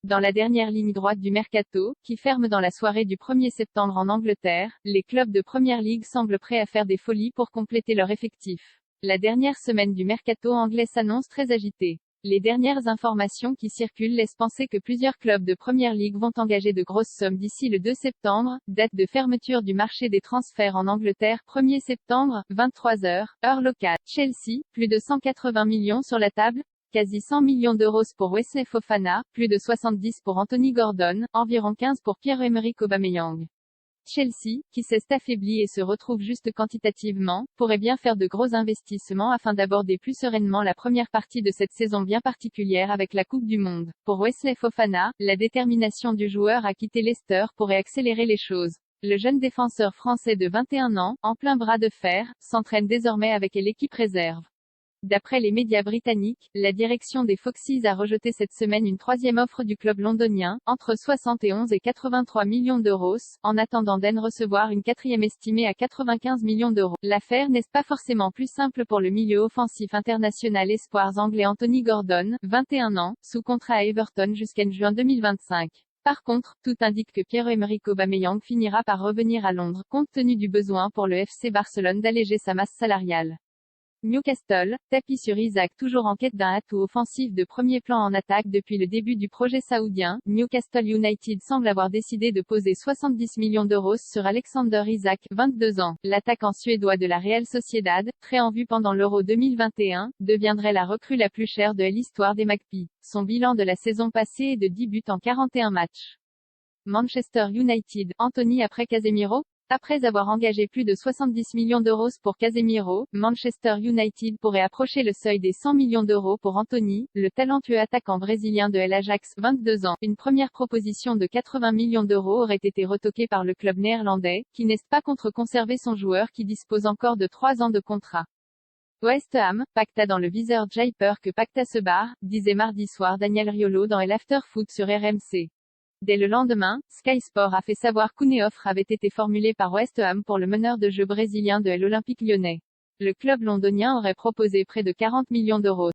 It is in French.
Dans la dernière ligne droite du mercato, qui ferme dans la soirée du 1er septembre en Angleterre, les clubs de Premier League semblent prêts à faire des folies pour compléter leur effectif. La dernière semaine du mercato anglais s'annonce très agitée. Les dernières informations qui circulent laissent penser que plusieurs clubs de Premier League vont engager de grosses sommes d'ici le 2 septembre, date de fermeture du marché des transferts en Angleterre 1er septembre, 23h, heure locale. Chelsea, plus de 180 millions sur la table, quasi 100 millions d'euros pour Wesley Fofana, plus de 70 pour Anthony Gordon, environ 15 pour Pierre-Emerick Aubameyang. Chelsea, qui s'est affaibli et se retrouve juste quantitativement, pourrait bien faire de gros investissements afin d'aborder plus sereinement la première partie de cette saison bien particulière avec la Coupe du Monde. Pour Wesley Fofana, la détermination du joueur à quitter Leicester pourrait accélérer les choses. Le jeune défenseur français de 21 ans, en plein bras de fer, s'entraîne désormais avec l'équipe réserve. D'après les médias britanniques, la direction des Foxes a rejeté cette semaine une troisième offre du club londonien, entre 71 et 83 millions d'euros, en attendant d'en recevoir une quatrième estimée à 95 millions d'euros. L'affaire n'est pas forcément plus simple pour le milieu offensif international espoirs anglais Anthony Gordon, 21 ans, sous contrat à Everton jusqu'en juin 2025. Par contre, tout indique que Pierre-Emerick Aubameyang finira par revenir à Londres, compte tenu du besoin pour le FC Barcelone d'alléger sa masse salariale. Newcastle, tapis sur Isaac toujours en quête d'un atout offensif de premier plan en attaque depuis le début du projet saoudien. Newcastle United semble avoir décidé de poser 70 millions d'euros sur Alexander Isak, 22 ans. L'attaquant suédois de la Real Sociedad, très en vue pendant l'Euro 2021, deviendrait la recrue la plus chère de l'histoire des Magpies. Son bilan de la saison passée est de 10 buts en 41 matchs. Manchester United, Anthony après Casemiro? Après avoir engagé plus de 70 millions d'euros pour Casemiro, Manchester United pourrait approcher le seuil des 100 millions d'euros pour Anthony, le talentueux attaquant brésilien de l'Ajax, 22 ans. Une première proposition de 80 millions d'euros aurait été retoquée par le club néerlandais, qui n'est pas contre conserver son joueur qui dispose encore de 3 ans de contrat. West Ham, pacta dans le viseur Jaipur que pacta se barre, disait mardi soir Daniel Riolo dans l'After Foot sur RMC. Dès le lendemain, Sky Sport a fait savoir qu'une offre avait été formulée par West Ham pour le meneur de jeu brésilien de l'Olympique lyonnais. Le club londonien aurait proposé près de 40 millions d'euros.